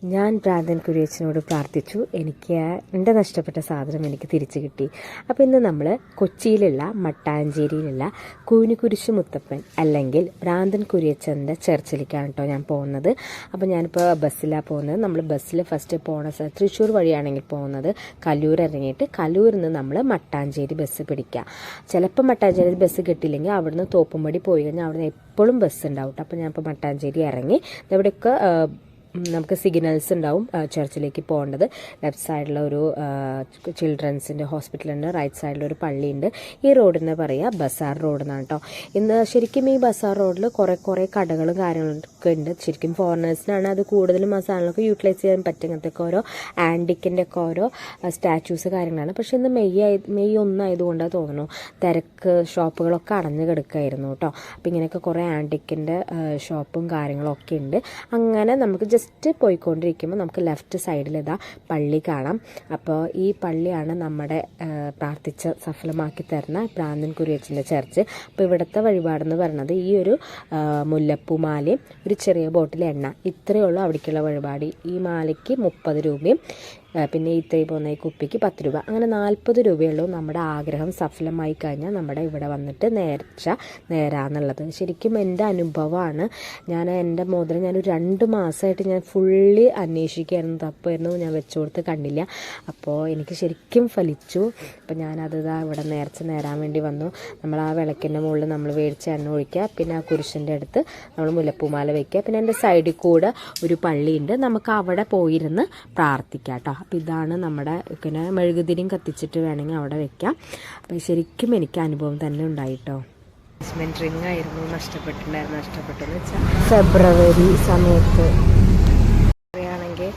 ഞാൻ ഭ്രാന്തൻ കുരിയച്ചനോട് പ്രാർത്ഥിച്ചു. എനിക്ക് എൻ്റെ നഷ്ടപ്പെട്ട സാധനം എനിക്ക് തിരിച്ചു കിട്ടി. അപ്പോൾ ഇന്ന് നമ്മൾ കൊച്ചിയിലുള്ള മട്ടാഞ്ചേരിയിലുള്ള കൂനിക്കുരിശ് മുത്തപ്പൻ അല്ലെങ്കിൽ ഭ്രാന്തൻ കുരിയച്ചൻ്റെ ചർച്ചിലേക്കാണ് കേട്ടോ ഞാൻ പോകുന്നത്. അപ്പോൾ ഞാനിപ്പോൾ ബസ്സിലാണ് പോകുന്നത്. നമ്മൾ ബസ്സിൽ ഫസ്റ്റ് പോകുന്ന തൃശ്ശൂർ വഴിയാണെങ്കിൽ പോകുന്നത് കല്ലൂർ ഇറങ്ങിയിട്ട് കല്ലൂരിൽ നിന്ന് നമ്മൾ മട്ടാഞ്ചേരി ബസ് പിടിക്കുക. ചിലപ്പോൾ മട്ടാഞ്ചേരി ബസ് കിട്ടിയില്ലെങ്കിൽ അവിടുന്ന് തോപ്പുംപടി പോയി കഴിഞ്ഞാൽ അവിടുന്ന് എപ്പോഴും ബസ് ഉണ്ടാവും. അപ്പോൾ ഞാനിപ്പോൾ മട്ടാഞ്ചേരി ഇറങ്ങി ഇവിടെയൊക്കെ നമുക്ക് സിഗ്നൽസ് ഉണ്ടാവും ചർച്ചിലേക്ക് പോകേണ്ടത്. ലെഫ്റ്റ് സൈഡിൽ ഒരു ചിൽഡ്രൻസിൻ്റെ ഹോസ്പിറ്റലുണ്ട്, റൈറ്റ് സൈഡിലൊരു പള്ളിയുണ്ട്. ഈ റോഡിനെ പറയുക ബസാർ റോഡ് എന്നാണ് കേട്ടോ. ഇന്ന് ശരിക്കും ഈ ബസാർ റോഡിൽ കുറേ കടകളും കാര്യങ്ങളൊക്കെ ഉണ്ട്. ശരിക്കും ഫോറിനേഴ്സിനാണ് അത് കൂടുതലും ആ സാധനങ്ങളൊക്കെ യൂട്ടിലൈസ് ചെയ്യാൻ പറ്റും. ഇങ്ങനത്തെയൊക്കെ ഓരോ ആൻറ്റിക്കിൻ്റെ ഒക്കെ ഓരോ സ്റ്റാച്യൂസ് കാര്യങ്ങളാണ്. പക്ഷേ ഇന്ന് മെയ് 1 ആയതുകൊണ്ടാണ് തോന്നുന്നു തിരക്ക്, ഷോപ്പുകളൊക്കെ അടഞ്ഞു കിടക്കുമായിരുന്നു കേട്ടോ. അപ്പോൾ ഇങ്ങനെയൊക്കെ കുറേ ആൻറ്റിക്കിൻ്റെ ഷോപ്പും കാര്യങ്ങളൊക്കെ ഉണ്ട്. അങ്ങനെ നമുക്ക് ജസ്റ്റ് പോയിക്കൊണ്ടിരിക്കുമ്പോൾ നമുക്ക് ലെഫ്റ്റ് സൈഡിൽ ഇതാ പള്ളി കാണാം. അപ്പോൾ ഈ പള്ളിയാണ് നമ്മുടെ പ്രാർത്ഥിച്ച് സഫലമാക്കി തരുന്ന ഭ്രാന്തൻ കുരിയച്ചൻ്റെ ചർച്ച്. അപ്പോൾ ഇവിടുത്തെ വഴിപാടെന്ന് പറയുന്നത് ഈ ഒരു മുല്ലപ്പൂമാലയും ഒരു ചെറിയ ബോട്ടിൽ എണ്ണ, ഇത്രയേ ഉള്ളൂ അവിടേക്കുള്ള വഴിപാട്. ഈ മാലയ്ക്ക് 30 രൂപയും പിന്നെ ഇത്രയും പോകുന്ന ഈ കുപ്പിക്ക് 10 രൂപ, അങ്ങനെ 40 രൂപയുള്ളൂ. നമ്മുടെ ആഗ്രഹം സഫലമായി കഴിഞ്ഞാൽ നമ്മുടെ ഇവിടെ വന്നിട്ട് നേരാന്നുള്ളത് ശരിക്കും എൻ്റെ അനുഭവമാണ്. എൻ്റെ മോതിരം ഞാനൊരു 2 മാസമായിട്ട് ഞാൻ ഫുള്ളി അന്വേഷിക്കുകയായിരുന്നു, തപ്പായിരുന്നു, ഞാൻ വെച്ചു കൊടുത്ത് കണ്ടില്ല. അപ്പോൾ എനിക്ക് ശരിക്കും ഫലിച്ചു. അപ്പോൾ ഞാനത് ഇവിടെ നേരാൻ വേണ്ടി വന്നു. നമ്മൾ ആ വിളക്കിൻ്റെ മുകളിൽ നമ്മൾ മേടിച്ച എണ്ണ ഒഴിക്കുക, പിന്നെ ആ കുരിശിൻ്റെ അടുത്ത് നമ്മൾ മുല്ലപ്പൂമാല വയ്ക്കുക. പിന്നെ എൻ്റെ സൈഡിൽ കൂടെ ഒരു പള്ളിയുണ്ട്, നമുക്ക് അവിടെ പോയിരുന്ന് പ്രാർത്ഥിക്കാം കേട്ടോ. അപ്പോൾ ഇതാണ് നമ്മുടെ പിന്നെ മെഴുകുതിരിയും കത്തിച്ചിട്ട് വേണമെങ്കിൽ അവിടെ വെക്കാം. അപ്പോൾ ശരിക്കും എനിക്ക് അനുഭവം തന്നെ ഉണ്ടായിട്ടോ. റിംഗ് ആയിരുന്നു നഷ്ടപ്പെട്ടെന്ന് വെച്ചാൽ ഫെബ്രുവരി സമയത്ത് പറയുകയാണെങ്കിൽ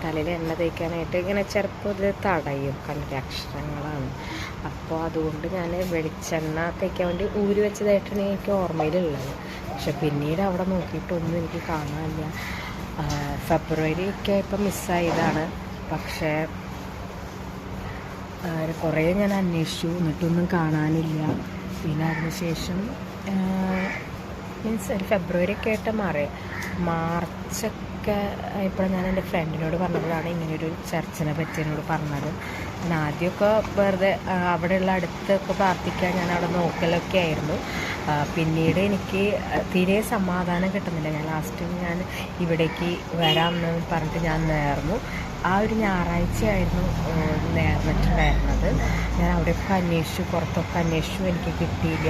തലയിൽ എണ്ണ തേക്കാനായിട്ട് ഇങ്ങനെ ചെറുപ്പം തടയും, കണ്ടിട്ട് അക്ഷരങ്ങളാണ്. അപ്പോൾ അതുകൊണ്ട് ഞാൻ വെളിച്ചെണ്ണ തേക്കാൻ വേണ്ടി ഊരി വെച്ചതായിട്ടാണ് എനിക്ക് ഓർമ്മയിലുള്ളത്. പക്ഷെ പിന്നീട് അവിടെ നോക്കിയിട്ടൊന്നും എനിക്ക് കാണാനില്ല. ഫെബ്രുവരി ഒക്കെ ഇപ്പം മിസ്സായതാണ്. പക്ഷേ കുറേ ഞാൻ അന്വേഷിച്ചു, എന്നിട്ടൊന്നും കാണാനില്ല. പിന്നെ അതിനുശേഷം മീൻസ് ഒരു ഫെബ്രുവരി ഒക്കെ ആയിട്ട് മാർച്ചൊക്കെ ഇപ്പോൾ ഞാൻ എൻ്റെ ഫ്രണ്ടിനോട് പറഞ്ഞപ്പോഴാണ് ഇങ്ങനെയൊരു ചർച്ചിനെ പറ്റി എന്നോട് പറഞ്ഞത്. ഞാൻ ആദ്യമൊക്കെ വെറുതെ അവിടെയുള്ള അടുത്തൊക്കെ പ്രാർത്ഥിക്കാൻ ഞാൻ അവിടെ നോക്കലൊക്കെ ആയിരുന്നു. പിന്നീട് എനിക്ക് തീരെ സമാധാനം കിട്ടുന്നില്ല. ഞാൻ ലാസ്റ്റ് ഞാൻ ഇവിടേക്ക് വരാമെന്ന് പറഞ്ഞിട്ട് ഞാൻ നേർന്നു. ആ ഒരു ഞായറാഴ്ചയായിരുന്നു നേർന്നിട്ടുണ്ടായിരുന്നത്. ഞാൻ അവിടെയൊക്കെ അന്വേഷിച്ചു, പുറത്തൊക്കെ അന്വേഷിച്ചു, എനിക്ക് കിട്ടിയില്ല.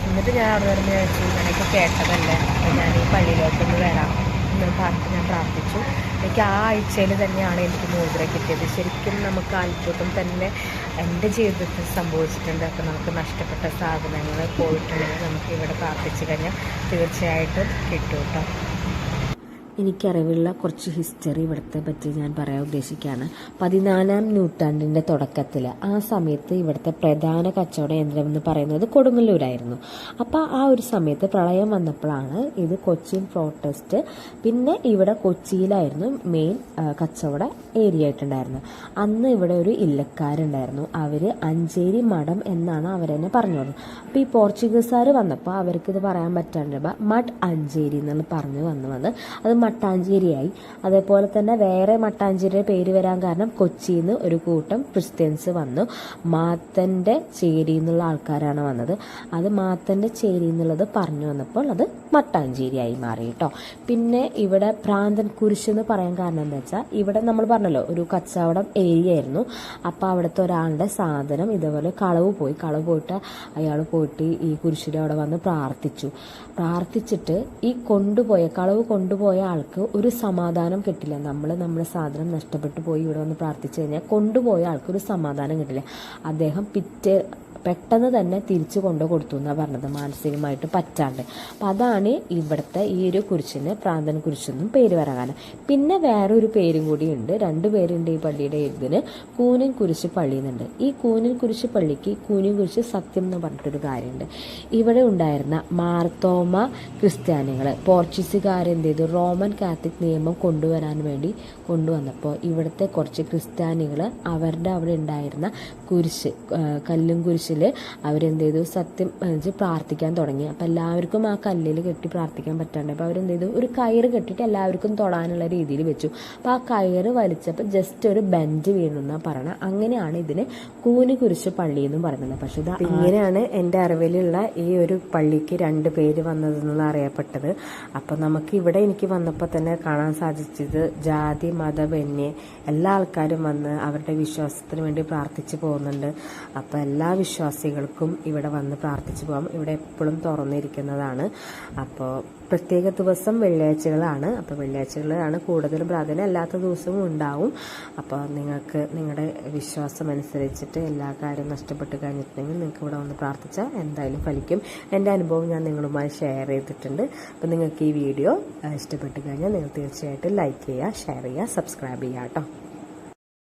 എന്നിട്ട് ഞാൻ അവിടെ വരുമ്പോൾ ചോദിച്ചു, ഞാനൊക്കെ കേട്ടതല്ലേ, അപ്പോൾ ഞാൻ ഈ പള്ളിയിലോട്ടൊന്ന് വരാം എന്ന് പറഞ്ഞിട്ട് ഞാൻ പ്രാർത്ഥിച്ചു. എനിക്ക് ആ ആഴ്ചയിൽ തന്നെയാണ് എനിക്ക് മോതിരം കിട്ടിയത്. ശരിക്കും നമുക്ക് അത്ഭുതം തന്നെ എൻ്റെ ജീവിതത്തിൽ സംഭവിച്ചിട്ടുണ്ട്. അപ്പോൾ നമുക്ക് നഷ്ടപ്പെട്ട സാധനങ്ങൾ പോയിട്ടുണ്ടെങ്കിൽ നമുക്ക് ഇവിടെ പ്രാർത്ഥിച്ചു കഴിഞ്ഞാൽ തീർച്ചയായിട്ടും കിട്ടും കേട്ടോ. എനിക്കറിവുള്ള കുറച്ച് ഹിസ്റ്ററി ഇവിടുത്തെ പറ്റി ഞാൻ പറയാൻ ഉദ്ദേശിക്കുകയാണ്. 14-ാം നൂറ്റാണ്ടിൻ്റെ തുടക്കത്തിൽ ആ സമയത്ത് ഇവിടുത്തെ പ്രധാന കച്ചവട കേന്ദ്രം എന്ന് പറയുന്നത് കൊടുങ്ങല്ലൂരായിരുന്നു. അപ്പോൾ ആ ഒരു സമയത്ത് പ്രളയം വന്നപ്പോഴാണ് ഇത് കൊച്ചിൻ പ്രോട്ടസ്റ്റ്, പിന്നെ ഇവിടെ കൊച്ചിയിലായിരുന്നു മെയിൻ കച്ചവട ഏരിയ ആയിട്ടുണ്ടായിരുന്നത്. അന്ന് ഇവിടെ ഒരു ഇല്ലക്കാരുണ്ടായിരുന്നു, അവർ അഞ്ചേരി മഠം എന്നാണ് അവരെന്നെ പറഞ്ഞത്. അപ്പോൾ ഈ പോർച്ചുഗീസുകാർ വന്നപ്പോൾ അവർക്കിത് പറയാൻ പറ്റാണ്ട് മഡ് അഞ്ചേരി എന്നാണ് പറഞ്ഞു വന്നത്. അത് മട്ടാഞ്ചേരിയായി. അതേപോലെ തന്നെ വേറെ മട്ടാഞ്ചേരിയുടെ പേര് വരാൻ കാരണം കൊച്ചിയിൽ നിന്ന് ഒരു കൂട്ടം ക്രിസ്ത്യൻസ് വന്നു. മാത്തൻ്റെ ചേരി എന്നുള്ള ആൾക്കാരാണ് വന്നത്. അത് മാത്തൻ്റെ ചേരി എന്നുള്ളത് പറഞ്ഞു വന്നപ്പോൾ അത് മട്ടാഞ്ചേരിയായി മാറി കേട്ടോ. പിന്നെ ഇവിടെ ഭ്രാന്തൻ കുരിശ് എന്ന് പറയാൻ കാരണം എന്താ വെച്ചാൽ ഇവിടെ നമ്മൾ പറഞ്ഞല്ലോ ഒരു കച്ചവടം ഏരിയ ആയിരുന്നു. അപ്പോൾ അവിടുത്തെ ഒരാളുടെ സാധനം ഇതേപോലെ കളവ് പോയിട്ട് അയാൾ പോയിട്ട് ഈ കുരിശിൻ്റെ അവിടെ വന്ന് പ്രാർത്ഥിച്ചിട്ട് ഈ കളവ് കൊണ്ടുപോയ ആൾക്ക് ഒരു സമാധാനം കിട്ടില്ല. നമ്മുടെ സാധനം നഷ്ടപ്പെട്ടു പോയി ഇവിടെ വന്ന് പ്രാർത്ഥിച്ചു കഴിഞ്ഞാൽ കൊണ്ടുപോയ ആൾക്ക് ഒരു സമാധാനം കിട്ടില്ല. അദ്ദേഹം പെട്ടെന്ന് തന്നെ തിരിച്ചു കൊണ്ടു കൊടുത്തു എന്നാണ് പറഞ്ഞത്, മാനസികമായിട്ട് പറ്റാണ്ട്. അപ്പം അതാണ് ഇവിടുത്തെ ഈ ഒരു കുരിശിന് ഭ്രാന്തൻ കുരിശെന്നും പേര് വരാൻ കാരണം. പിന്നെ വേറൊരു പേരും കൂടിയുണ്ട്, 2 പേരുണ്ട് ഈ പള്ളിയുടെ ഇതിന്. കൂനൻ കുരിശ് പള്ളി എന്നുണ്ട്. ഈ കൂനൻ കുരിശ് പള്ളിക്ക് കൂനൻ കുരിശ് സത്യം എന്ന് പറഞ്ഞിട്ടൊരു കാര്യമുണ്ട്. ഇവിടെ ഉണ്ടായിരുന്ന മാർത്തോമ ക്രിസ്ത്യാനികൾ പോർച്ചുഗീസുകാരെന്ത് ചെയ്തു, റോമൻ കാത്തലിക് നിയമം കൊണ്ടുവന്നപ്പോൾ ഇവിടുത്തെ കുറച്ച് ക്രിസ്ത്യാനികൾ അവരുടെ അവിടെ ഉണ്ടായിരുന്ന കല്ലും കുരിശ് കുരിശിൽ അവരെന്ത് ചെയ്തു, സത്യം പ്രാർത്ഥിക്കാൻ തുടങ്ങി. അപ്പം എല്ലാവർക്കും ആ കല്ലിൽ കെട്ടി പ്രാർത്ഥിക്കാൻ പറ്റാണ്ട് അപ്പോൾ അവരെന്ത് ചെയ്തു, ഒരു കയറ് കെട്ടിയിട്ട് എല്ലാവർക്കും തൊടാനുള്ള രീതിയിൽ വെച്ചു. അപ്പോൾ ആ കയറ് വലിച്ചപ്പോൾ ജസ്റ്റ് ഒരു ബെഞ്ച് വീണെന്നാണ് പറയണത്. അങ്ങനെയാണ് ഇതിന് കൂനിക്കുരിശ് പള്ളി എന്നും പറയുന്നത്. പക്ഷെ ഇത് ഇങ്ങനെയാണ് എൻ്റെ അറിവിലുള്ള ഈ ഒരു പള്ളിക്ക് 2 പേര് വന്നതെന്നുള്ള അറിയപ്പെട്ടത്. അപ്പം നമുക്ക് ഇവിടെ എനിക്ക് വന്നപ്പോൾ തന്നെ കാണാൻ സാധിച്ചത് ജാതി മതഭന്യേ എല്ലാ ആൾക്കാരും വന്ന് അവരുടെ വിശ്വാസത്തിന് വേണ്ടി പ്രാർത്ഥിച്ചു പോകുന്നുണ്ട്. അപ്പോൾ എല്ലാ വിശ്വാസികൾക്കും ഇവിടെ വന്ന് പ്രാർത്ഥിച്ചു പോകാം. ഇവിടെ എപ്പോഴും തുറന്നിരിക്കുന്നതാണ്. അപ്പോൾ പ്രത്യേക ദിവസം വെള്ളിയാഴ്ചകളാണ്. അപ്പോൾ വെള്ളിയാഴ്ചകളാണ് കൂടുതലും പ്രാധാന്യം, അല്ലാത്ത ദിവസവും ഉണ്ടാവും. അപ്പോൾ നിങ്ങൾക്ക് നിങ്ങളുടെ വിശ്വാസം അനുസരിച്ചിട്ട് എല്ലാ കാര്യവും നഷ്ടപ്പെട്ട് കഴിഞ്ഞിട്ടുണ്ടെങ്കിൽ നിങ്ങൾക്ക് ഇവിടെ വന്ന് പ്രാർത്ഥിച്ചാൽ എന്തായാലും ഫലിക്കും. എൻ്റെ അനുഭവം ഞാൻ നിങ്ങളുമായി ഷെയർ ചെയ്തിട്ടുണ്ട്. അപ്പോൾ നിങ്ങൾക്ക് ഈ വീഡിയോ ഇഷ്ടപ്പെട്ട് കഴിഞ്ഞാൽ നിങ്ങൾ തീർച്ചയായിട്ടും ലൈക്ക് ചെയ്യുക, ഷെയർ ചെയ്യുക, സബ്സ്ക്രൈബ് ചെയ്യുക കേട്ടോ.